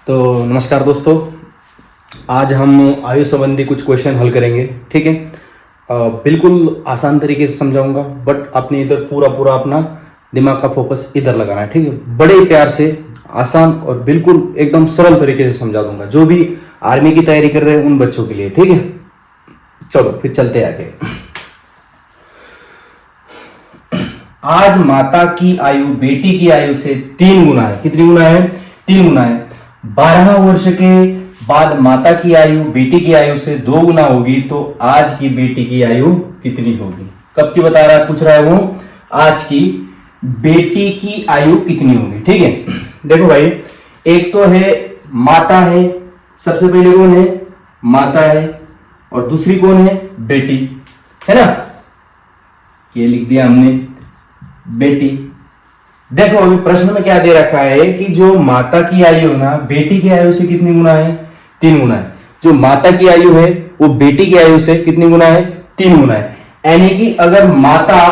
तो नमस्कार दोस्तों, आज हम आयु संबंधी कुछ क्वेश्चन हल करेंगे। ठीक है, बिल्कुल आसान तरीके से समझाऊंगा, बट आपने इधर पूरा पूरा अपना दिमाग का फोकस इधर लगाना है। ठीक है, बड़े प्यार से, आसान और बिल्कुल एकदम सरल तरीके से समझा दूंगा, जो भी आर्मी की तैयारी कर रहे हैं उन बच्चों के लिए। ठीक है, चलो फिर चलते हैं आगे। आज माता की आयु बेटी की आयु से 3 गुना है। कितनी गुना है? 3 गुना है। 12 वर्ष के बाद माता की आयु बेटी की आयु से 2 गुना होगी, तो आज की बेटी की आयु कितनी होगी? कब की बता रहा है, पूछ रहा है वो, आज की बेटी की आयु कितनी होगी। ठीक है, देखो भाई, एक तो है माता है, सबसे पहले कौन है? माता है, और दूसरी कौन है? बेटी है ना। ये लिख दिया हमने, बेटी। देखो अभी प्रश्न में क्या दे रखा है कि जो माता की आयु है ना, बेटी की आयु से कितनी गुना है? 3 गुना है। जो माता की आयु है वो बेटी की आयु से कितनी गुना है? 3 गुना है। यानी कि अगर माता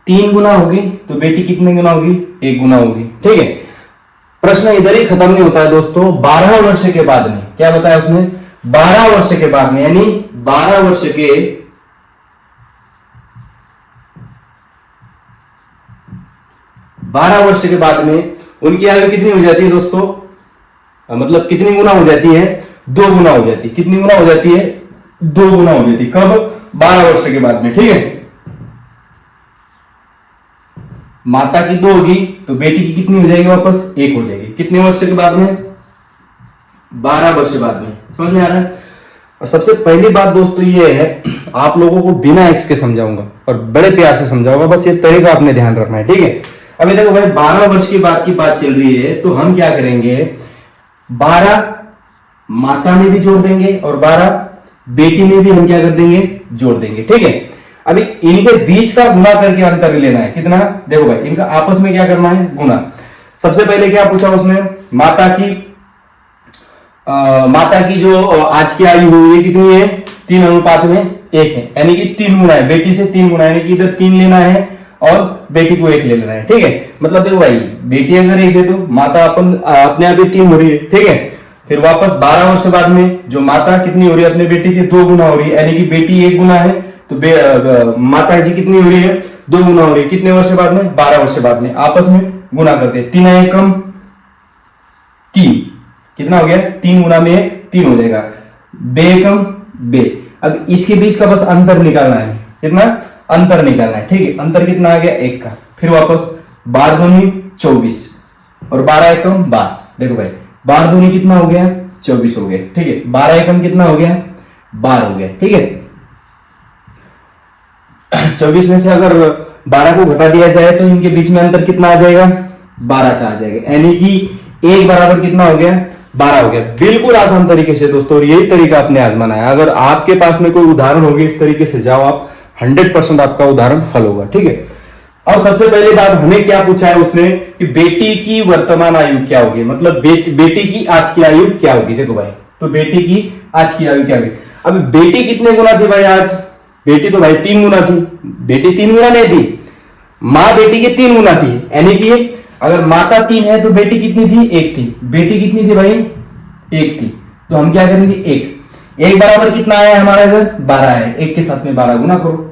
3 गुना होगी तो बेटी कितने गुना होगी? 1 गुना होगी। ठीक है, प्रश्न इधर ही खत्म नहीं होता है दोस्तों। 12 वर्ष के बाद में क्या बताया उसने? 12 वर्ष के बाद में, यानी 12 वर्ष के 12 वर्ष के बाद में उनकी आयु कितनी हो जाती है दोस्तों? मतलब कितनी गुना हो जाती है? 2 गुना हो जाती है। कितनी गुना हो जाती है? 2 गुना हो जाती है। कब? 12 वर्ष के बाद में। ठीक है, माता की 2 होगी तो बेटी की कितनी हो जाएगी? वापस 1 हो जाएगी। कितने वर्ष के बाद में? 12 वर्ष के बाद में। समझ में आ रहा है? और सबसे पहली बात दोस्तों ये है, आप लोगों को बिना एक्स के समझाऊंगा और बड़े प्यार से समझाऊंगा, बस ये तरीका आपने ध्यान रखना है। ठीक है, अभी देखो भाई, 12 वर्ष की बात चल रही है, तो हम क्या करेंगे, 12 माता में भी जोड़ देंगे और 12 बेटी में भी हम क्या कर देंगे? जोड़ देंगे। ठीक है, अभी इनके बीच का गुना करके अंतर लेना है। कितना? देखो भाई, इनका आपस में क्या करना है? गुना। सबसे पहले क्या पूछा उसने? माता की जो आज की आयु हुई है कितनी है? 3 अनुपात में 1 है, यानी कि 3 गुना है। बेटी से 3 गुना, यानी कि इधर 3 लेना है और बेटी को 1 ले लेना है। ठीक है, मतलब देखो भाई, बेटी अगर 1 है तो माता अपने आप ही 3 हो रही है। ठीक है, फिर वापस 12 वर्ष बाद में जो माता कितनी हो रही है? अपने बेटी की 2 गुना हो रही है, यानी कि बेटी 1 गुना है तो माता जी कितनी हो रही है? 2 गुना हो रही है। कितने वर्ष बाद में? 12 वर्ष बाद में। आपस में गुना करते हैं। 3 है कम 3, कितना हो गया? 3 गुना में 3 हो जाएगा। बे कम बे। अब इसके बीच का बस अंतर निकालना है। कितना अंतर निकालना है? ठीक है, अंतर कितना आ गया? 1 का। फिर वापस 12 दूनी 24 और 12 एकम 12। देखो भाई, 12 दूनी कितना हो गया? 24 हो गया। ठीक है, 12 एकम कितना हो गया? 12 हो गया। ठीक है, 24 में से अगर 12 को घटा दिया जाए तो इनके बीच में अंतर कितना आ जाएगा? 12 का आ जाएगा, यानी कि 1 बराबर कितना हो गया? 12 हो गया। बिल्कुल आसान तरीके से दोस्तों, और यही तरीका आपने आजमाना है। अगर आपके पास में कोई उदाहरण होगी, इस तरीके से जाओ आप, 100% आपका उदाहरण हल होगा। ठीक है, और सबसे पहली बात हमें क्या पूछा है उसने कि बेटी की वर्तमान आयु क्या होगी, मतलब बेटी की आज की आयु क्या होगी। देखो भाई, तो बेटी की आज की आयु क्या होगी? अब बेटी कितने गुना थी भाई आज? बेटी तो भाई 3 गुना थी। बेटी 3 गुना नहीं थी, माँ बेटी के 3 गुना थी, यानी कि अगर माता 3 है तो बेटी कितनी थी? 1 थी। बेटी कितनी थी भाई? 1 थी। तो हम क्या करेंगे? 1 बराबर कितना आया हमारा? इधर 12 है। 1 के साथ में 12 गुना करो।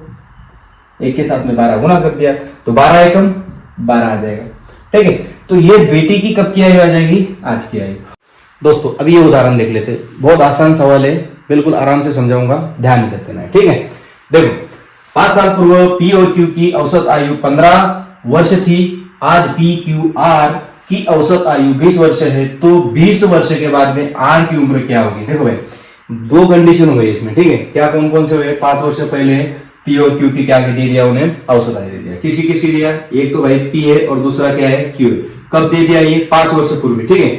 1 के साथ में 12 गुना कर दिया तो 12 एकम 12 आ जाएगा। ठीक है, तो ये बेटी की कब की आयु आ जाएगी? आज की आयु। दोस्तों अभी ये उदाहरण देख लेते, बहुत आसान सवाल है, बिल्कुल आराम से समझाऊंगा, ध्यान देते ना। ठीक है, देखो 5 साल पूर्व पी और क्यू की औसत आयु 15 वर्ष थी। आज पी क्यू आर की औसत आयु 20 वर्ष है, तो 20 वर्ष के बाद में आर की उम्र क्या होगी? देखो भाई, 2 कंडीशन हुए इसमें। ठीक है, क्या कौन कौन से हुए? 5 वर्ष पहले पी और क्यू की क्या दे दिया उन्हें? औसत आयु दे दिया। किसकी किसकी दिया? एक तो भाई पी है और दूसरा क्या है? क्यू। कब दे दिया? ये 5 वर्ष पूर्व। ठीक है,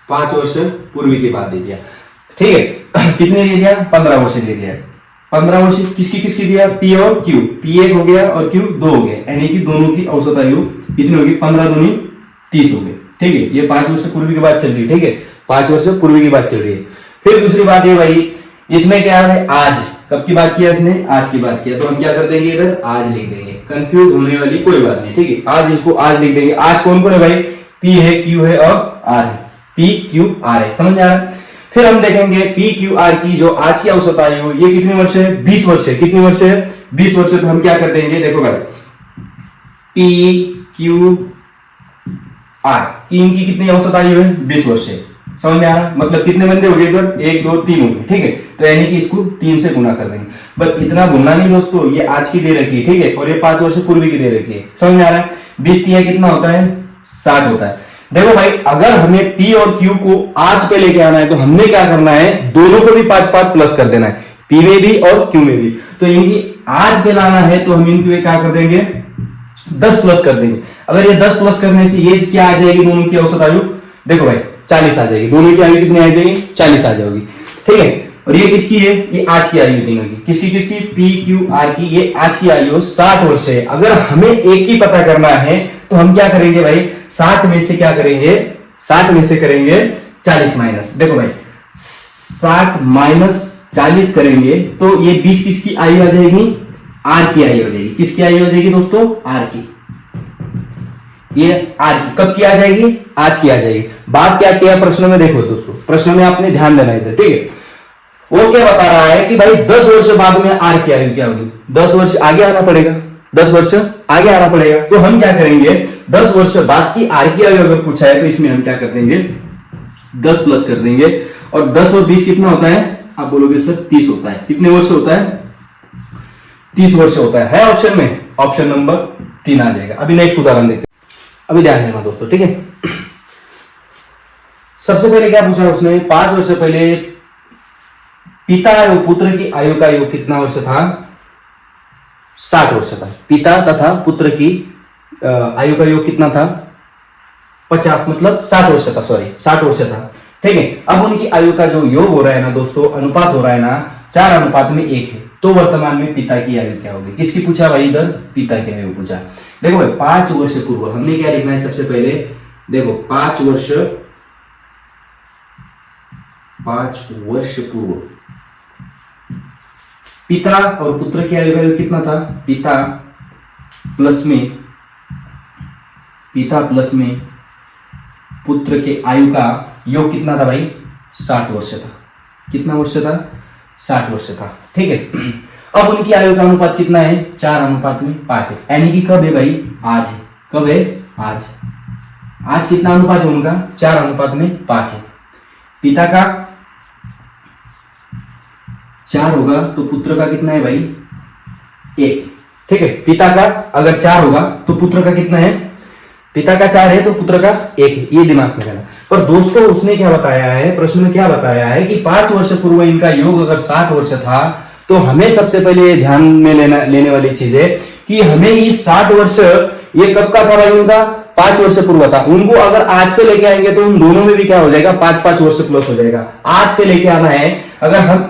5 वर्ष पूर्व की बात दे दिया। ठीक है, कितने दे दिया? 15 वर्ष दे दिया। 15 वर्ष किसकी किसकी दिया? पी और क्यू। पी 1 हो गया और क्यू 2 हो गया, यानी कि दोनों की औसत आयु कितनी होगी? 15 दूनी 30 हो गई। ठीक है, ये 5 वर्ष पूर्व की बात चल रही है। ठीक है, 5 वर्ष पूर्व की बात चल रही है। फिर दूसरी बात ये भाई, इसमें क्या है? आज। कब की बात किया इसने? आज की बात किया, तो हम क्या कर देंगे? इधर आज लिख देंगे। कंफ्यूज होने वाली कोई बात नहीं, ठीक है। आज इसको आज लिख देंगे। आज कौन कौन है भाई, पी है, क्यू है और आर है, पी क्यू आर है, समझ आ रहा है। फिर हम देखेंगे पी क्यू आर की जो आज की औसत आयु ये कितने वर्ष है, 20 वर्ष है। कितने वर्ष है, 20 वर्ष है। तो हम क्या कर देंगे, देखो भाई पी क्यू आर की इनकी कितनी औसत आयु है, 20 वर्ष है। समझ में आ रहा, मतलब कितने बंदे हो गए इधर, 1 2 3 हो गए, ठीक है। तो यानी कि इसको 3 से गुना कर देंगे। बट इतना गुना नहीं दोस्तों, ये आज की दे रखी है, ठीक है, और ये 5 वर्ष पूर्व की दे रखी है। समझ में आ रहा है। 20 3 कितना होता है, 60 होता है। देखो भाई अगर हमें P और Q को आज पे लेके आना है तो हमने क्या करना है, दोनों को भी 5 प्लस कर देना है, P में भी और Q में भी। तो इनकी आज पे लाना है तो हम इनके क्या कर देंगे, 10 प्लस कर देंगे। अगर ये 10 प्लस करने से ये क्या आ जाएगी, दोनों की औसत आयु देखो भाई 40 आ जाएगी। दोनों की आयु कितनी आ जाएगी, 40 आ जाएगी, ठीक है। और ये किसकी है, ये आज की आयु तीनों की, किसकी किसकी, पी क्यू आर की, ये आज की आयु 60 वर्ष है। अगर हमें एक ही पता करना है तो हम क्या करेंगे भाई, 60 में से क्या करेंगे, 60 में से करेंगे 40 माइनस। देखो भाई 60 माइनस 40 करेंगे तो ये 20 किसकी आयु आ जाएगी, आर की आयु हो जाएगी। किसकी आयु हो जाएगी दोस्तों, आर की। ये आर की कब की आ जाएगी, आज की आ जाएगी। बात क्या किया प्रश्न में, देखो दोस्तों प्रश्न में आपने ध्यान देना इधर, ठीक है। वो क्या बता रहा है कि भाई 10 वर्ष बाद में आर की आयु क्या होगी, 10 वर्ष आगे आना पड़ेगा, 10 वर्ष आगे आना पड़ेगा। तो हम क्या करेंगे, 10 वर्ष बाद की आर की आयु अगर पूछा है तो इसमें हम क्या कर देंगे, 10 प्लस कर देंगे। और 10 और 20 कितना होता है, आप बोलोगे सर 30 होता है। कितने वर्ष होता है, 30 वर्ष होता है ऑप्शन में, ऑप्शन नंबर 3 आ जाएगा। अभी नेक्स्ट उदाहरण देखते हैं, अभी ध्यान देना दोस्तों, ठीक है। सबसे पहले क्या पूछा उसने, 5 वर्ष पहले पिता एवं पुत्र की आयु का योग कितना वर्ष था, 60 वर्ष था। पिता तथा पुत्र की आयु का योग कितना था, 50 मतलब 60 वर्ष था, सॉरी 60 वर्ष था, ठीक है। अब उनकी आयु का जो योग हो रहा है ना दोस्तों, अनुपात हो रहा है ना 4:1 है। तो वर्तमान में पिता की आयु क्या होगी, किसकी पूछा भाई, इधर पिता की आयु पूछा। देखो भाई 5 वर्ष पूर्व हमने क्या लिखना है, सबसे पहले देखो 5 वर्ष पूर्व पिता और पुत्र की आयु का कितना था, पिता प्लस में पुत्र के आयु का योग कितना था भाई, 60 वर्ष था। कितना वर्ष था, 60 वर्ष था, ठीक है। अब उनकी आयु का अनुपात कितना है, 4:5 है। यानी कि कब है भाई, आज है। कब है, आज। आज कितना अनुपात है उनका, 4:5 है। पिता का 4 होगा तो पुत्र का कितना है भाई, 1, ठीक है। पिता का अगर 4 होगा तो पुत्र का कितना है, पिता का 4 है तो पुत्र का 1 है। ये दिमाग में रखना। पर दोस्तों उसने क्या बताया है, प्रश्न में क्या बताया है कि 5 वर्ष पूर्व इनका योग अगर 60 वर्ष था तो हमें सबसे पहले ध्यान में लेने वाली चीज है कि हमें ये 60 वर्ष ये कब का था भाई, उनका 5 वर्ष पूर्व था। उनको अगर आज पे लेके आएंगे तो उन दोनों में भी क्या हो जाएगा, 5 वर्ष प्लस हो जाएगा। आज पे लेके आना है, अगर हम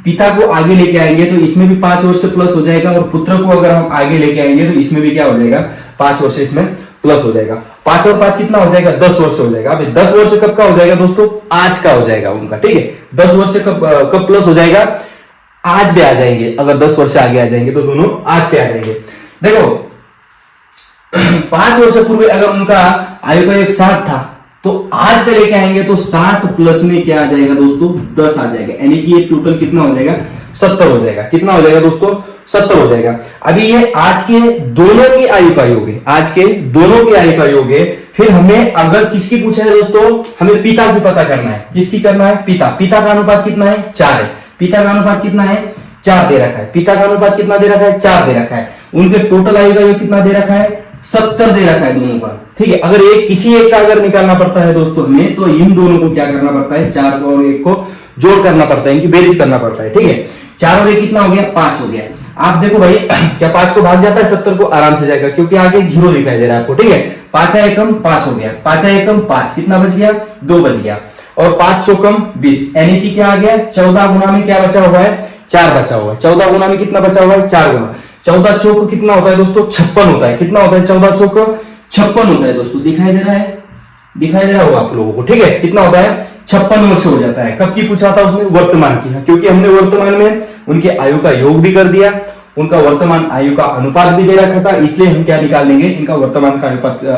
पिता को आगे लेके आएंगे तो इसमें भी 5 वर्ष प्लस हो जाएगा, और पुत्र को अगर हम आगे लेके आएंगे तो इसमें भी क्या हो जाएगा, 5 वर्ष इसमें प्लस हो जाएगा। 5 और 5 कितना हो जाएगा, 10 वर्ष हो जाएगा। अभी 10 वर्ष कब का हो जाएगा दोस्तों, आज का हो जाएगा उनका, ठीक है। 10 वर्ष कब प्लस हो जाएगा, आज भी आ जाएंगे। अगर 10 वर्ष आगे आ जाएंगे तो दोनों आज पे आ जाएंगे। देखो 5 वर्ष पूर्व अगर उनका आयु का योग 60 था तो आज पे लेके आएंगे तो 60 प्लस में क्या आ जाएगा दोस्तों, 10 आ जाएगा। यानी कि ये टोटल कितना हो जाएगा, 70 हो जाएगा। कितना हो जाएगा दोस्तों, 70 हो जाएगा। अभी ये आज के दोनों की आयु का योग है, आज के दोनों की आयु का योग है। फिर हमें अगर किसकी पूछा है दोस्तों, हमें पिता की पता करना है। किसकी करना है, पिता। पिता का अनुपात कितना है, 4 है। पिता का अनुपात कितना है, 4 दे रखा है। पिता का अनुपात कितना दे रखा है, 4 दे रखा है। उनके टोटल आयु का योग कितना दे रखा है, 70 दे रखा है दोनों का, ठीक है। अगर एक किसी एक का अगर निकालना पड़ता है दोस्तों हमें, तो इन दोनों को क्या करना पड़ता है, 4 और 1 को जोड़ करना पड़ता है, इनकी बेरीज करना पड़ता है, ठीक है। 4 और 1 कितना हो गया, 5 हो गया। आप देखो भाई क्या 5 को भाग जाता है 70 को, आराम से जाएगा क्योंकि आगे 0 दिखाई दे रहा है आपको, ठीक है। 5 एकम 5 हो गया, 5 एकम 5 कितना बच गया, 2 बच गया। और 5 चौकम 20, यानी कि क्या आ गया, 14 गुना में क्या बचा हुआ है, 4 बचा हुआ है। 14 गुना में कितना बचा हुआ है, 4 गुना। 14 चौक कितना होता है दोस्तों, 56 होता है। कितना होता है, 14 चौक 56 होता है दोस्तों। दिखाई दे रहा है, दिखाई दे रहा होगा आप लोगों को, ठीक है। कितना होता है, 56 वर्ष हो जाता है। कब की पूछा था उसने, वर्तमान की, क्योंकि हमने वर्तमान में उनके आयु का योग भी कर दिया उनका वर्तमान आयु का अनुपात भी दे रखा था, इसलिए हम क्या निकाल लेंगे, इनका वर्तमान का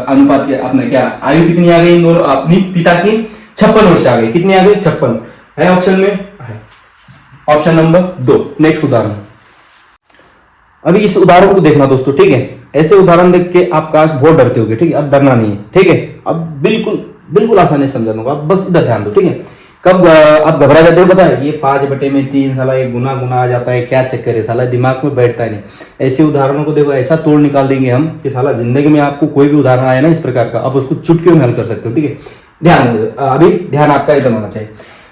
अनुपात के अपने क्या आयु कितनी आ गई इन दोनों अपनी पिता की 56 वर्ष आ गई। कितनी आ गई 56 है ऑप्शन में, ऑप्शन नंबर 2। नेक्स्ट उदाहरण, अभी इस उदाहरण को देखना दोस्तों, ठीक है। ऐसे उदाहरण देख के आप काश बहुत डरते होगे, ठीक है। अब डरना नहीं है, ठीक है। अब बिल्कुल बिल्कुल आसानी से समझाना होगा, बस इधर ध्यान दो, ठीक है। कब आप घबरा जाते हो पता है, ये 5/3 साला ये गुना गुना आ जाता है, क्या चक्कर है साला, दिमाग में बैठता है नहीं। ऐसे उदाहरणों को देखो ऐसा तोड़ निकाल देंगे हम कि साला जिंदगी में आपको कोई भी उदाहरण आया ना इस प्रकार का, आप उसको चुटकियों में हल कर सकते हो, ठीक है। ध्यान अभी ध्यान आपका एकदम होना चाहिए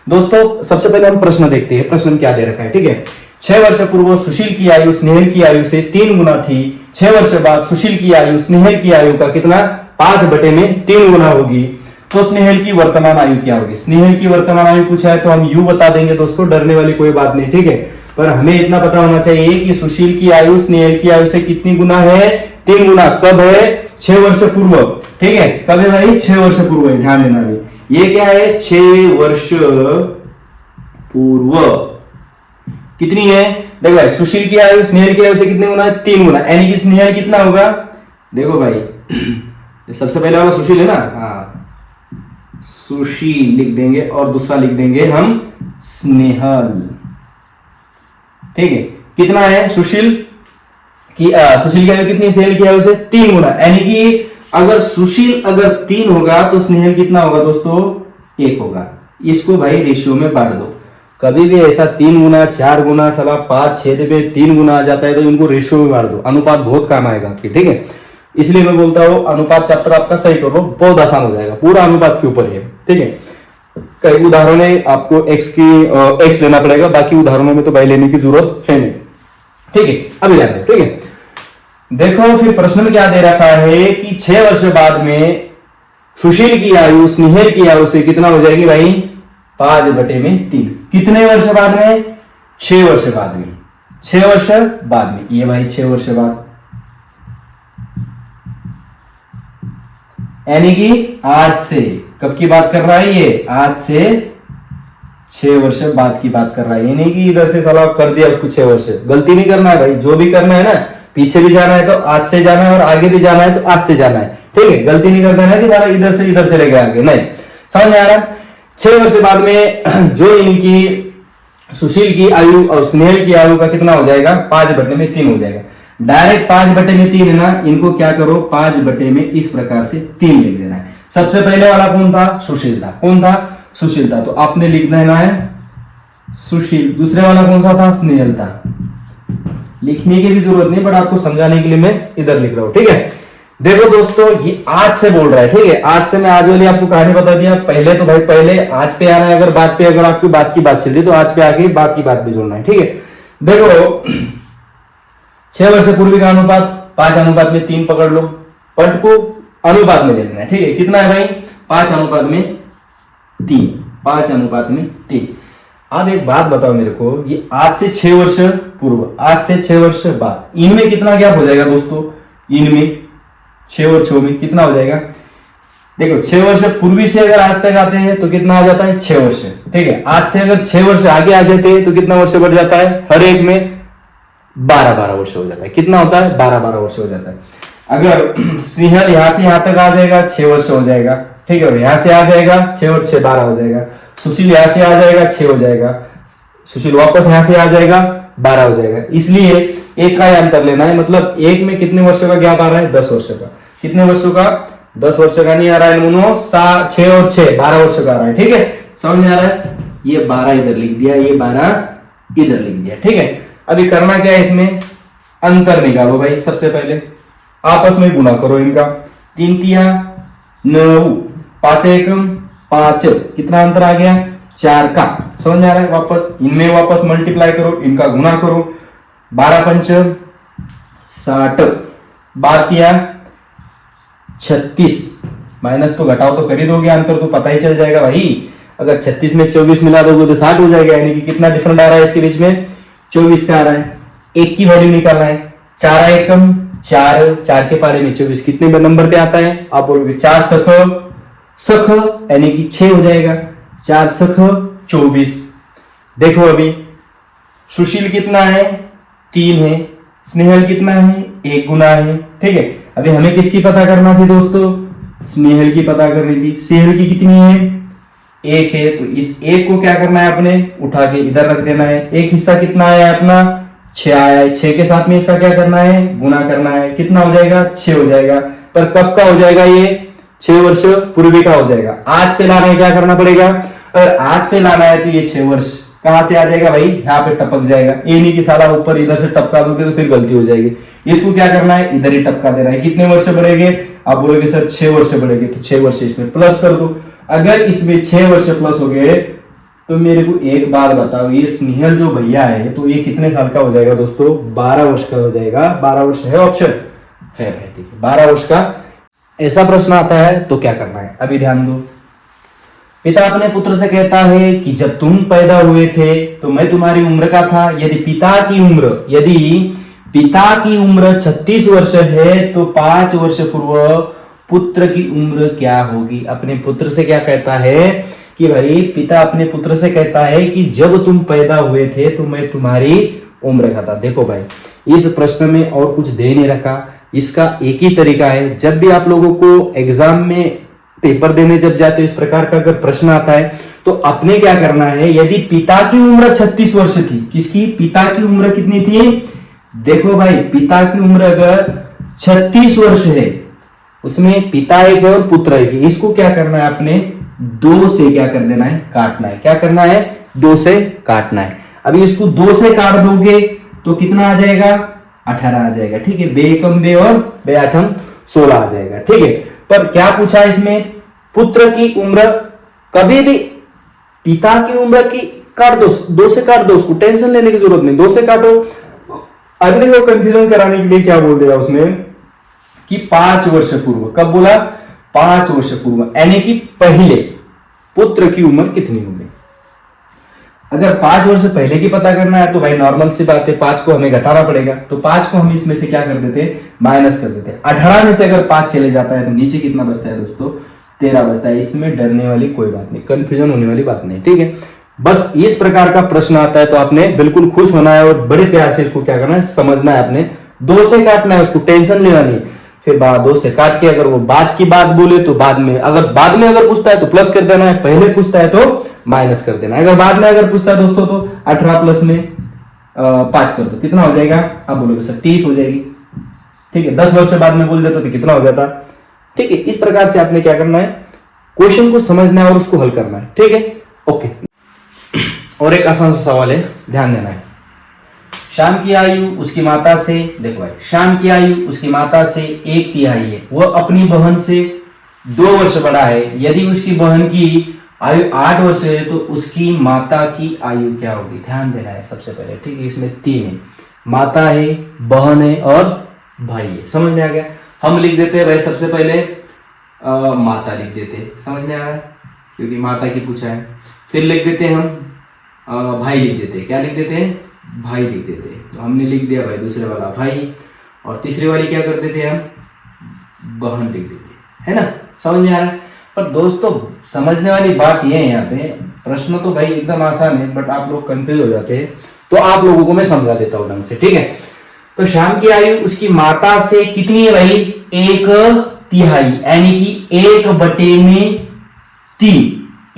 दोस्तों। सबसे पहले हम प्रश्न देखते हैं, प्रश्न में क्या दे रखा है, ठीक है। 6 वर्ष पूर्व सुशील की आयु स्नेहल की आयु से 3 गुना थी। 6 वर्ष बाद सुशील की आयु स्नेहल की आयु का कितना 5/3 गुना होगी, तो स्नेहल की वर्तमान आयु क्या होगी। स्नेहल की वर्तमान आयु पूछा है तो हम यू बता देंगे दोस्तों, डरने वाली कोई बात नहीं, ठीक है। पर हमें इतना पता होना चाहिए कि सुशील की आयु स्नेहल की आयु से कितनी गुना है, 3 गुना। कब है 6 वर्ष पूर्व, ठीक है। कब है भाई 6 वर्ष पूर्व है, ध्यान देना भाई। ये क्या है 6 वर्ष पूर्व कितनी है, देखो भाई सुशील की आयु स्नेहल की आयु से कितने गुना है 3 गुना, यानी कि स्नेहल कितना होगा, देखो भाई सबसे पहले वाला सुशील है ना, हाँ सुशील लिख देंगे और दूसरा लिख देंगे हम स्नेहल, ठीक है। कितना है सुशील की आयु कितनी, स्नेहल की आयु से 3 गुना, यानी कि अगर सुशील अगर 3 होगा तो स्नेहल कितना होगा दोस्तों 1 होगा। इसको भाई रेशियो में बांट दो। कभी भी ऐसा 3 गुना 4 गुना साला 5 6 में 3 गुना आ जाता है तो इनको रेशियो में बांट दो, अनुपात बहुत काम आएगा आपकी, ठीक है। इसलिए मैं बोलता हूं अनुपात चैप्टर आपका सही करो, बहुत आसान हो जाएगा, पूरा अनुपात के ऊपर है, ठीक है। कई उदाहरण है आपको एक्स लेना पड़ेगा, बाकी उदाहरणों में तो भाई लेने की जरूरत है नहीं, ठीक है। अभी ध्यान दो, ठीक है। देखो फिर प्रश्न में क्या दे रखा है कि 6 वर्ष बाद में सुशील की आयु स्नेहल की आयु से कितना हो जाएगी भाई 5/3। कितने वर्ष बाद में 6 वर्ष बाद में, 6 वर्ष बाद में, ये भाई 6 वर्ष बाद, यानी कि आज से, कब की बात कर रहा है ये, आज से 6 वर्ष बाद की बात कर रहा है, यानी कि इधर से साला कर दिया उसको 6 वर्ष। गलती नहीं करना है भाई, जो भी करना है ना, पीछे भी जाना है तो आज से जाना है और आगे भी जाना है तो आज से जाना है, ठीक है। गलती नहीं करना है कि साला इधर से इधर चले गए आगे, नहीं, समझ में आ रहा। 6 वर्ष बाद में जो इनकी सुशील की आयु और स्नेहल की आयु का कितना हो जाएगा 5/3 हो जाएगा। डायरेक्ट 5/3 है ना, इनको क्या करो 5/में इस प्रकार से 3 लिख देना है। सबसे पहले वाला कौन था, सुशील था। कौन था, सुशील था, तो आपने लिख देना है सुशील। दूसरे वाला कौन सा था, स्नेहल था। लिखने की भी जरूरत नहीं, बट आपको समझाने के लिए मैं इधर लिख रहा हूं, ठीक है। देखो दोस्तों ये आज से बोल रहा है, ठीक है। आज से मैं आज वाली आपको कहानी बता दिया। पहले तो भाई पहले आज पे आना है, अगर बात पे अगर आपकी बात की बात चल रही तो आज पे आके बात की बात भी जोड़ना है, ठीक है। देखो 6 वर्ष पूर्व का अनुपात 5/3 पकड़ लो, पट को अनुपात में ले लेना है, ठीक है। कितना है भाई 5/3, 5/3। अब एक बात बताओ मेरे को, ये आज से 6 वर्ष पूर्व, आज से 6 वर्ष बाद, इनमें कितना गैप हो जाएगा दोस्तों, इनमें 6 वर्षों में कितना हो जाएगा। देखो 6 वर्ष पूर्वी से अगर आज तक आते हैं तो कितना आ जाता है 6 वर्ष, ठीक है। आज से अगर 6 वर्ष आगे आ जाते हैं तो कितना वर्ष बढ़ जाता है, हर एक में 12 वर्ष हो जाता है। कितना होता है 12 वर्ष हो जाता है। अगर स्नेहल यहां से यहां तक आ जाएगा 6 वर्ष हो जाएगा, ठीक है। और यहां से आ जाएगा 6 और 6 12 हो जाएगा। सुशील यहां से आ जाएगा 6 हो जाएगा, सुशील वापस यहां से आ जाएगा 12 हो जाएगा। इसलिए एक का अंतर लेना है, मतलब एक में कितने वर्षों का गैप आ रहा है 10 वर्षों का। कितने वर्षों का 10 वर्षों का नहीं आ रहा है मुनो, 6 और 6 12 वर्षों का आ रहा है, ठीक है। समझ में आ रहा है, ये 12 इधर लिख दिया, ये 12 इधर लिख दिया, ठीक है। अभी करना क्या है, इसमें अंतर निकालो भाई। सबसे पहले आपस में गुना करो इनका, 3 तिया 9, 5 एकम 5, कितना अंतर आ गया 4 का। समझ में आ रहा है, वापस इनमें वापस मल्टीप्लाई करो, इनका गुना करो, 12 पंच 60, 12 तिया 36, माइनस तो घटाओ तो कर ही दोगे, अंतर तो पता ही चल जाएगा भाई। अगर 36 में 24 मिला दोगे तो 60 हो जाएगा, यानी कि कितना डिफरेंट आ रहा है इसके बीच में 24 का आ रहा है। एक की वैल्यू निकालना है, 4 एकम 4, 4 के पारे में 24 कितने नंबर पे आता है, आप बोलोगे 4 सख यानी कि 6 हो जाएगा, 4 सख 24। देखो अभी सुशील कितना है 3 है, स्नेहल कितना है, 1 गुना है। ठीक है, अभी हमें किसकी पता करना थी दोस्तों, स्नेहल की पता करनी थी। स्नेहल की कितनी है, 1 है, तो इस 1 को क्या करना है, अपने उठा के इधर रख देना है। एक हिस्सा कितना आया अपना, 6 आया है, 6 के साथ में इसका क्या करना है, गुना करना है। कितना हो जाएगा, 6 हो जाएगा। पर कब का हो जाएगा, ये 6 वर्ष पूर्वी का हो जाएगा। आज पे लाना है, क्या करना पड़ेगा, अगर आज पे लाना है तो ये 6 वर्ष कहां से आ जाएगा भाई, यहाँ पे टपक जाएगा। ये नहीं कि साला ऊपर इधर से टपका दोगे तो फिर गलती हो जाएगी। इसको क्या करना है, इधर ही टपका देना है। कितने वर्ष बढ़ेंगे, आप बोलोगे सर 6 वर्ष बढ़ेंगे, तो 6 वर्ष इसमें प्लस कर दो। अगर इसमें 6 वर्ष प्लस हो गए तो मेरे को एक बात बताओ, ये स्नेहल जो भैया है तो ये कितने साल का हो जाएगा दोस्तों, 12 वर्ष का हो जाएगा। 12 वर्ष है, ऑप्शन है भाई, ठीक है 12 वर्ष का। ऐसा प्रश्न आता है तो क्या करना है, अभी ध्यान दो। पिता अपने पुत्र से कहता है कि जब तुम पैदा हुए थे तो मैं तुम्हारी उम्र का था। यदि पिता की उम्र 36 वर्ष है तो 5 वर्ष पूर्व पुत्र की उम्र क्या होगी। अपने पुत्र से क्या कहता है कि भाई, पिता अपने पुत्र से कहता है कि जब तुम पैदा हुए थे तो मैं तुम्हारी उम्र का था। देखो भाई, इस प्रश्न में और कुछ दे नहीं रखा, इसका एक ही तरीका है। जब भी आप लोगों को एग्जाम में पेपर देने जब जाते हो, इस प्रकार का अगर प्रश्न आता है तो अपने क्या करना है, यदि पिता की उम्र 36 वर्ष थी, किसकी, पिता की उम्र कितनी थी, देखो भाई, पिता की उम्र अगर 36 वर्ष है, उसमें पिता एक है और पुत्र एक है, इसको क्या करना है, अपने 2 से क्या कर देना है, काटना है। क्या करना है, 2 से काटना है। अभी इसको 2 से काट दोगे तो कितना आ जाएगा, 18 आ जाएगा। ठीक है, बे एकम बे और बे आठम 16 आ जाएगा। ठीक है, पर क्या पूछा इसमें, पुत्र की उम्र, कभी भी पिता की उम्र की काट दो, 2 से काट दो, उसको टेंशन लेने की जरूरत नहीं, 2 से काटो। अगले को कंफ्यूजन कराने के लिए क्या बोल दिया उसने कि 5 वर्ष पूर्व, कब बोला, 5 वर्ष पूर्व, यानी कि पहले पुत्र की उम्र कितनी होगी। अगर 5 वर्ष पहले की पता करना है तो भाई नॉर्मल सी बात है, 5 को हमें घटाना पड़ेगा, तो 5 को हम इसमें से क्या कर देते हैं, माइनस कर देते हैं। 18 में से अगर 5 चले जाता है तो नीचे कितना बचता है दोस्तों, 13 बचता है। इसमें डरने वाली कोई बात नहीं, कंफ्यूजन होने वाली बात नहीं। ठीक है, बस इस प्रकार का प्रश्न आता है तो आपने बिल्कुल खुश होना है और बड़े प्यार से इसको क्या करना है, समझना है। आपने 2 से काटना है, उसको टेंशन लेना नहीं। फिर 2 से काट के अगर वो बाद की बात बोले तो बाद में अगर पूछता है तो प्लस कर देना है, पहले पूछता है तो माइनस कर देना है। अगर बाद में अगर पूछता है दोस्तों तो 18 प्लस में 5 कर दो, कितना हो जाएगा, आप बोलोगे सर 30 हो जाएगी। ठीक है, 10 वर्ष बाद में बोल देता तो कितना हो जाता। ठीक है, इस प्रकार से आपने क्या करना है, क्वेश्चन को समझना है और उसको हल करना है। ठीक है, ओके। और एक आसान सा सवाल है, ध्यान देना है। शाम की आयु उसकी माता से, देखो भाई, शाम की आयु उसकी माता से 1/3 है, वह अपनी बहन से 2 वर्ष बड़ा है। यदि उसकी बहन की आयु 8 वर्ष है तो उसकी माता की आयु क्या होगी। ध्यान देना है सबसे पहले। ठीक है, इसमें 3 है, माता है, बहन है और भाई है। समझ में आ गया। हम लिख देते हैं भाई, सबसे पहले माता लिख देते हैं, समझ में आ रहा है, क्योंकि माता की पूछा है। फिर लिख देते हैं हम भाई लिख देते हैं, क्या लिख देते हैं, भाई लिख देते हैं। तो हमने लिख दिया भाई दूसरे वाला भाई, और तीसरी वाली क्या कर देते हैं हम, बहन लिख देते हैं, है ना। समझ में आ रहा है। पर दोस्तों समझने वाली बात यह है, यहाँ पे प्रश्न तो भाई एकदम आसान है, बट आप लोग कंफ्यूज हो जाते हैं, तो आप लोगों को मैं समझा देता हूं ढंग से। ठीक है, तो शाम की आयु उसकी माता से कितनी है भाई, 1/3, यानी कि 1/3,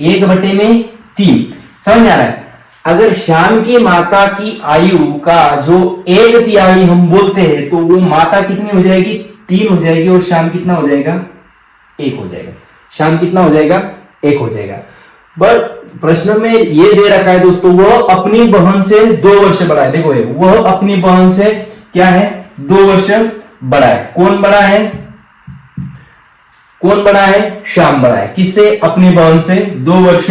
1/3। समझ में आ रहा है। अगर शाम की माता की आयु का जो 1/3 हम बोलते हैं तो वो माता कितनी हो जाएगी, 3 हो जाएगी, और शाम कितना हो जाएगा, 1 हो जाएगा। शाम कितना हो जाएगा, 1 हो जाएगा। बट प्रश्न में ये दे रखा है दोस्तों, वह अपनी बहन से 2 वर्ष बड़ा है। देखो वह अपनी बहन से क्या है, 2 वर्ष बड़ा है। कौन बड़ा है, कौन बड़ा है, शाम बड़ा है। किससे, अपनी बहन से 2 वर्ष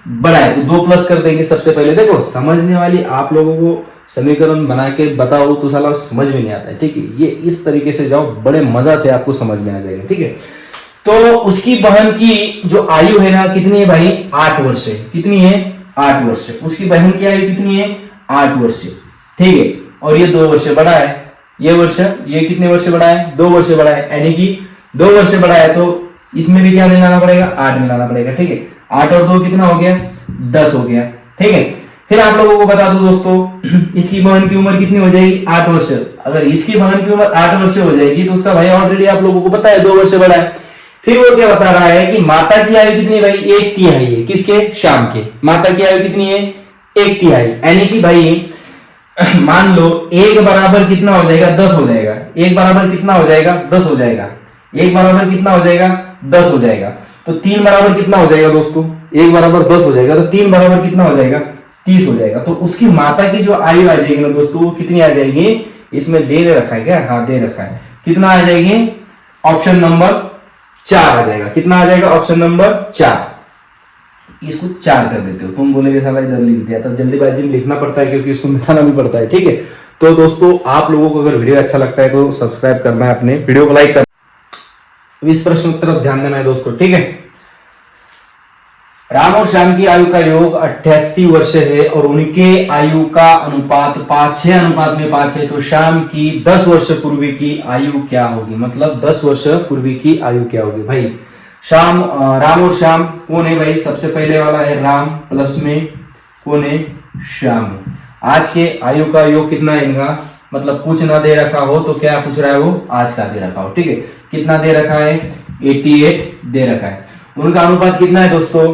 बड़ा है। तो 2 प्लस कर देंगे सबसे पहले। देखो समझने वाली, आप लोगों को समीकरण बना के बताओ तो साला समझ में नहीं आता है। ठीक है, ये इस तरीके से जाओ, बड़े मजा से आपको समझ में आ जाएगा। ठीक है, तो उसकी बहन की जो आयु है ना, कितनी है भाई, 8 वर्ष है। कितनी है, 8 वर्ष। उसकी बहन की आयु कितनी है, 8 वर्ष। ठीक है, और ये 2 वर्ष बड़ा है। ये कितने वर्ष बड़ा है, 2 वर्ष बड़ा है, यानी कि 2 वर्ष बड़ा है। तो इसमें भी क्या मिलाना पड़ेगा, 8 मिलाना पड़ेगा। ठीक है, 8 और 2 कितना हो गया, 10 हो गया। ठीक है, फिर आप लोगों को बता दूं दोस्तों, इसकी बहन की उम्र कितनी हो जाएगी, 8 वर्ष। अगर इसकी बहन की उम्र 8 वर्ष हो जाएगी तो उसका भाई ऑलरेडी आप लोगों को पता है 2 वर्ष बड़ा है। फिर वो क्या बता रहा है कि माता की आयु कितनी भाई, 1/3 है। किसके, श्याम के। माता की आयु कितनी है, 1/3, यानी कि भाई मान लो 1 बराबर कितना हो जाएगा, 10 हो जाएगा। 1 बराबर कितना हो जाएगा, 10 हो जाएगा। 1 बराबर कितना हो जाएगा, 10 हो जाएगा। तो 3 बराबर कितना हो जाएगा दोस्तों, 1 बराबर 10 हो जाएगा, तो 3 बराबर कितना हो जाएगा, 30 हो जाएगा। तो उसकी माता की जो आयु आ जाएगी ना दोस्तों, वो कितनी आ जाएगी, इसमें दे रखा है क्या, हाँ दे रखा है। कितना आ जाएगी, ऑप्शन नंबर 4 आ जाएगा। कितना आ जाएगा, ऑप्शन नंबर 4। इसको 4 कर देते हो, तुम बोलेगे साला इधर लिख दिया, तो जल्दीबाजी में लिखना पड़ता है क्योंकि इसको मिटाना भी पड़ता है, ठीक है। तो दोस्तों आप लोगों को अगर वीडियो अच्छा लगता है तो सब्सक्राइब करना है, अपने वीडियो को लाइक करना। इस प्रश्न की तरफ ध्यान देना है दोस्तों, ठीक है। राम और श्याम की आयु का योग 88 वर्ष है और उनके आयु का अनुपात 6 अनुपात में 5 है। तो श्याम की 10 वर्ष पूर्व की आयु क्या होगी, मतलब 10 वर्ष पूर्व की आयु क्या होगी भाई। राम और श्याम कौन है भाई, सबसे पहले वाला है राम, प्लस में कौन है, श्याम है। आज के आयु का योग कितना है इनका, मतलब कुछ ना दे रखा हो तो क्या पूछ रहा है वो, आज का दे रखा हो, ठीक है। कितना दे रखा है, 88 दे रखा है। उनका अनुपात कितना है दोस्तों,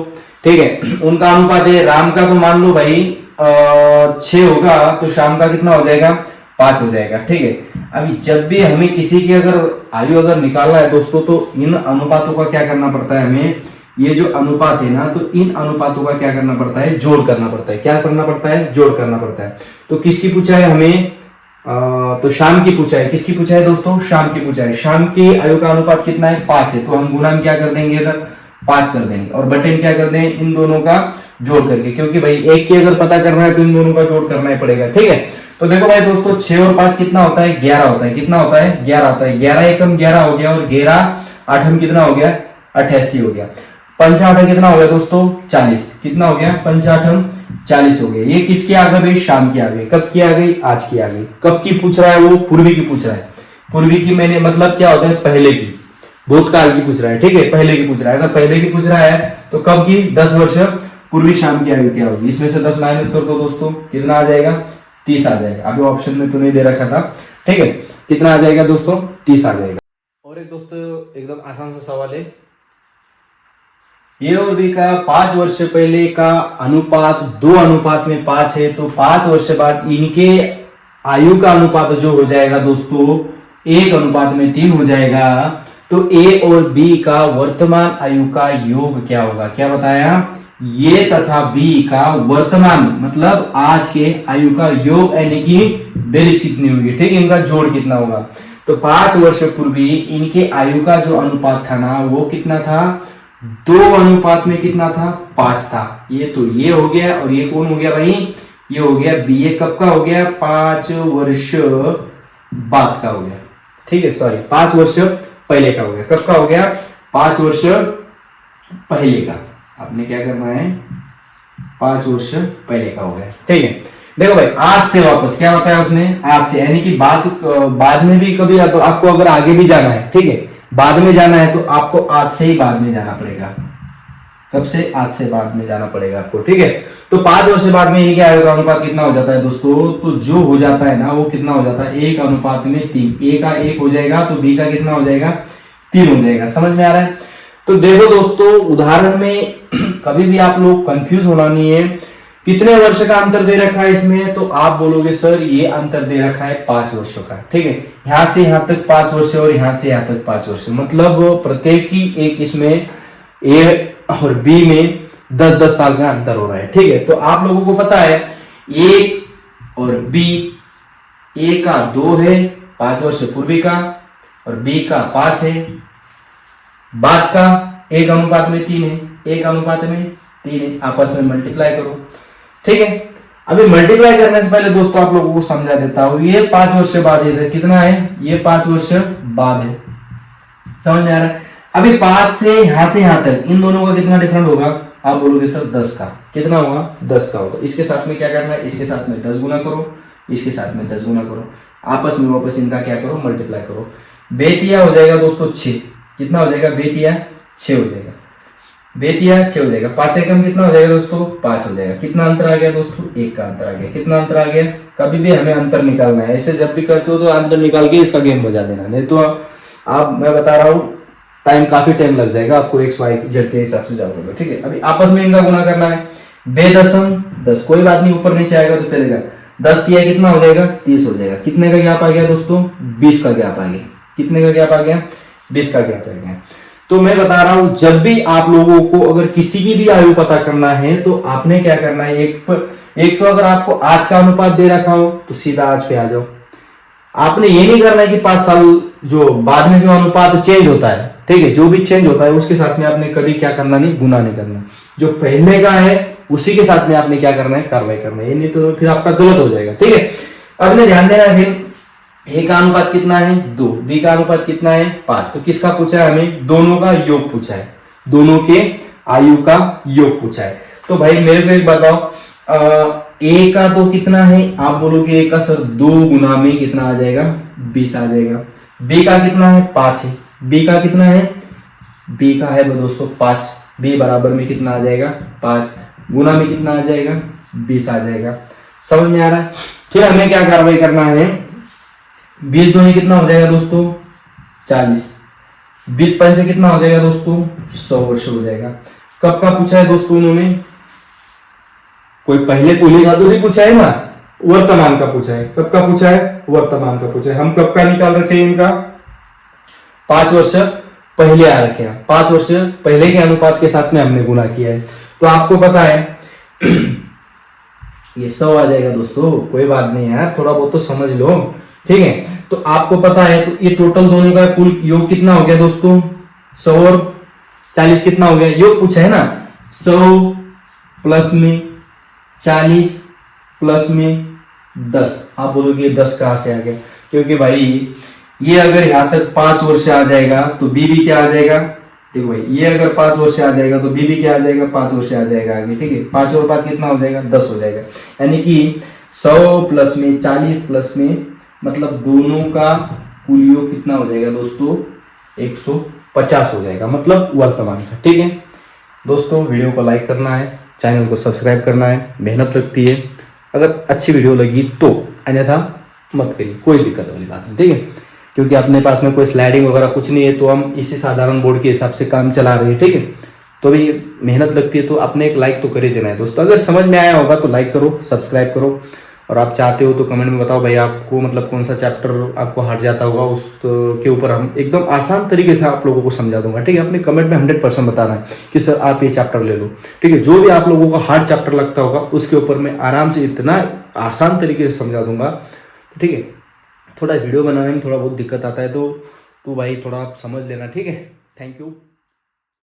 ठीक है। उनका अनुपात है, राम का तो मान लो भाई 6 होगा, तो श्याम का कितना हो जाएगा, 5 हो जाएगा, ठीक है। अभी जब भी हमें किसी की अगर आयु अगर निकालना है दोस्तों, तो इन अनुपातों का क्या करना पड़ता है हमें, ये जो अनुपात है ना, तो इन अनुपातों का क्या करना पड़ता है, जोड़ करना पड़ता है। क्या करना पड़ता है, जोड़ करना पड़ता है। तो किसकी पूछा है हमें, तो श्याम की पूछा है। किसकी पूछा है दोस्तों, श्याम की पूछा है। श्याम की आयु का अनुपात कितना है, 5 है। तो हम गुणा में क्या कर देंगे, इधर 5 कर देंगे और बटे में क्या कर देंगे, इन दोनों का जोड़ करके, क्योंकि भाई एक की अगर पता करना है तो इन दोनों का जोड़ करना ही पड़ेगा, ठीक है। तो देखो भाई दोस्तों, 6 और 5 कितना होता है, 11 होता है। कितना होता है, 11 होता है। 11 एकम 11 हो गया और 11 8 कितना हो गया, 88 हो गया। 5 8 कितना हो गया दोस्तों, 40। कितना हो गया, 5 8 40 हो गया। ये किसके आ गए भाई, शाम की आ गई। कब की आ गई, आज की आ गई। कब की पूछ रहा है वो, पूर्वी की पूछ रहा है। पूर्वी की मैंने मतलब क्या होता है, पहले की, भूतकाल की पूछ रहा है, ठीक है। पहले की पूछ रहा है। अगर पहले की पूछ रहा है तो कब की, 10 वर्ष पूर्वी शाम की आयु क्या होगी। इसमें से 10 माइनस कर दो दोस्तों, कितना आ जाएगा, 30 आ जाएगा। अभी ऑप्शन में तो नहीं दे रखा था, ठीक है। कितना आ जाएगा दोस्तों, 30 आ जाएगा। और एक दोस्तों एकदम आसान सा सवाल है, ए और बी का 5 वर्ष पहले का अनुपात 2 अनुपात में 5 है। तो 5 वर्ष बाद इनके आयु का अनुपात जो हो जाएगा दोस्तों, 1 अनुपात में 3 हो जाएगा। तो ए और बी का वर्तमान आयु का योग क्या होगा, क्या बताया, ये तथा बी का वर्तमान मतलब आज के आयु का योग, यानी कि बेरीज कितनी होगी, ठीक है, इनका जोड़ कितना होगा। तो 5 वर्ष पूर्व इनके आयु का जो अनुपात था ना, वो कितना था, 2 अनुपात में कितना था, 5 था। ये तो ये हो गया और ये कौन हो गया भाई, ये हो गया बी। ये कब का हो गया, 5 वर्ष बाद का हो गया, ठीक है, सॉरी 5 वर्ष पहले का हो गया। कब का हो गया, 5 वर्ष पहले का। आपने क्या करना है, 5 वर्ष पहले का हो गया, ठीक है। देखो भाई, आज से वापस क्या बताया उसने, आज से, यानी कि बाद में भी कभी आपको अगर आगे भी जाना है, ठीक है, बाद में जाना है तो आपको आज से ही बाद में जाना पड़ेगा। कब से, आज से बाद में जाना पड़ेगा आपको, ठीक है। तो 5 वर्ष बाद में इनके आयु का अनुपात कितना हो जाता है दोस्तों, तो जो हो जाता है ना, वो कितना हो जाता है, 1 अनुपात में 3। ए का 1 हो जाएगा तो बी का कितना हो जाएगा, 3 हो जाएगा। समझ में आ रहा है। तो देखो दोस्तों, उदाहरण में कभी भी आप लोग कंफ्यूज होना नहीं है। कितने वर्ष का अंतर दे रखा है इसमें, तो आप बोलोगे सर ये अंतर दे रखा है 5 वर्षों का, ठीक है। यहां से यहां तक 5 वर्ष और यहां से यहां तक 5 वर्ष, मतलब प्रत्येक की एक इसमें ए और बी में 10-10 साल का अंतर हो रहा है, ठीक है। तो आप लोगों को पता है ए और बी, ए का 2 है 5 वर्ष पूर्वी का, और बी का 5 है बाद का। 1 अनुपात में 3 है, 1 अनुपात में 3 है। आपस में मल्टीप्लाई करो, ठीक है। अभी मल्टीप्लाई करने से पहले दोस्तों आप लोगों को समझा देता हूं, ये 5 वर्ष बाद इधर कितना है, ये 5 वर्ष बाद है। समझ में आ रहा है। अभी 5 से यहां तक इन दोनों का कितना डिफरेंट होगा, आप बोलोगे सर 10 का। कितना होगा, 10 का होगा। इसके साथ में क्या करना है, इसके साथ में 10 गुना करो, इसके साथ में 10 गुना करो, आपस में वापस इनका क्या करो, मल्टीप्लाई करो। बेतिया हो जाएगा दोस्तों 6। कितना हो जाएगा, बेतिया 6 हो जाएगा। बेतिया 6 हो जाएगा, 5 एकम कितना हो जाएगा दोस्तों 5 हो जाएगा। कितना अंतर आ गया दोस्तों 1 का अंतर आ गया। कितना अंतर आ गया, कभी भी हमें अंतर निकालना है, ऐसे जब भी करते हो तो अंतर निकाल के इसका गेम बजा देना, नहीं तो आप मैं बता रहा हूँ काफी टाइम लग जाएगा आपको एक्स वाई जेड के हिसाब से जाओगे तो। ठीक है, अभी आपस में इनका गुना करना है। बेदशम 10, कोई बात नहीं ऊपर नीचे आएगा तो चलेगा। 10 किया कितना हो जाएगा 30 हो जाएगा। कितने का गैप आ गया दोस्तों 20 का गैप आ गया। कितने का गैप आ गया 20 का गैप आ गया। तो मैं बता रहा हूं जब भी आप लोगों को अगर किसी की भी आयु पता करना है तो आपने क्या करना है, एक तो अगर आपको आज का अनुपात दे रखा हो तो सीधा आज पे आ जाओ। आपने ये नहीं करना है कि 5 साल जो बाद में जो अनुपात चेंज होता है, ठीक है, जो भी चेंज होता है उसके साथ में आपने कभी क्या करना नहीं, गुना नहीं करना। जो पहले का है उसी के साथ में आपने क्या करना है, कार्रवाई करना है, ये नहीं तो फिर आपका गलत हो जाएगा। ठीक है, अब ने ध्यान देना है फिर ए का अनुपात कितना है 2, बी का अनुपात कितना है 5। तो किसका पूछा है हमें, दोनों का योग पूछा है, दोनों के आयु का योग पूछा है। तो भाई मेरे को एक बताओ ए का तो कितना है, आप बोलोगे ए का सर 2 गुना में कितना आ जाएगा 20 आ जाएगा। बी का कितना है 5 है, बी का कितना है, बी का है दोस्तों 5, बी बराबर में कितना आ जाएगा 5, गुना में कितना आ जाएगा 20 आ जाएगा। समझ में आ रहा है। फिर हमें क्या कार्रवाई करना है, 20 दूनी कितना हो जाएगा दोस्तों 40, 20 पंचे कितना हो जाएगा दोस्तों 100 वर्ष हो जाएगा। कब का पूछा है दोस्तों इन्होंने, कोई पहले पूछे का तो नहीं पूछा है ना, वर्तमान का पूछा है। कब का पूछा है, वर्तमान का पूछा है। हम कब का निकाल रखे हैं इनका, 5 वर्ष पहले आ रखे हैं, 5 वर्ष पहले के अनुपात के साथ में हमने गुना किया है। तो आपको पता है ये 100 आ जाएगा दोस्तों, कोई बात नहीं यार, थोड़ा बहुत तो समझ लो। ठीक है, तो आपको पता है तो ये टोटल दोनों का कुल योग कितना हो गया दोस्तों 100 और 40 कितना हो गया, योग पूछा है ना। 100 प्लस में 40 प्लस में 10, आप बोलोगे 10 कहां से आ गया, क्योंकि भाई ये अगर यहां तक 5 वर्ष आ जाएगा तो बी भी क्या आ जाएगा, देखो भाई ये अगर 5 वर्ष आ जाएगा तो बी भी क्या आ जाएगा 5 वर्ष आ जाएगा आगे। ठीक है, 5 और 5 कितना हो जाएगा 10 हो जाएगा। यानी कि 100 प्लस में 40 प्लस में मतलब दोनों का कुल योग कितना हो जाएगा दोस्तों 150 हो जाएगा, मतलब वर्तमान का। ठीक है दोस्तों, वीडियो को लाइक करना है, चैनल को सब्सक्राइब करना है, मेहनत लगती है। अगर अच्छी वीडियो लगी तो, अन्यथा मत करिए, कोई दिक्कत वाली बात नहीं। ठीक है, क्योंकि अपने पास में कोई स्लाइडिंग वगैरह कुछ नहीं है तो हम इसी साधारण बोर्ड के हिसाब से काम चला रहे हैं। ठीक है, तो भी मेहनत लगती है तो आपने एक लाइक तो कर ही देना है दोस्तों। अगर समझ में आया होगा तो लाइक करो, सब्सक्राइब करो, और आप चाहते हो तो कमेंट में बताओ भाई आपको मतलब कौन सा चैप्टर आपको हट जाता होगा, उस के ऊपर हम एकदम आसान तरीके से आप लोगों को समझा दूंगा। ठीक है, अपने कमेंट में 100% बताना है कि सर आप ये चैप्टर ले लो। ठीक है, जो भी आप लोगों को हार्ड चैप्टर लगता होगा उसके ऊपर मैं आराम से इतना आसान तरीके से समझा दूंगा। ठीक है, थोड़ा वीडियो बनाने में थोड़ा बहुत दिक्कत आता है तो भाई थोड़ा आप समझ लेना। ठीक है, थैंक यू।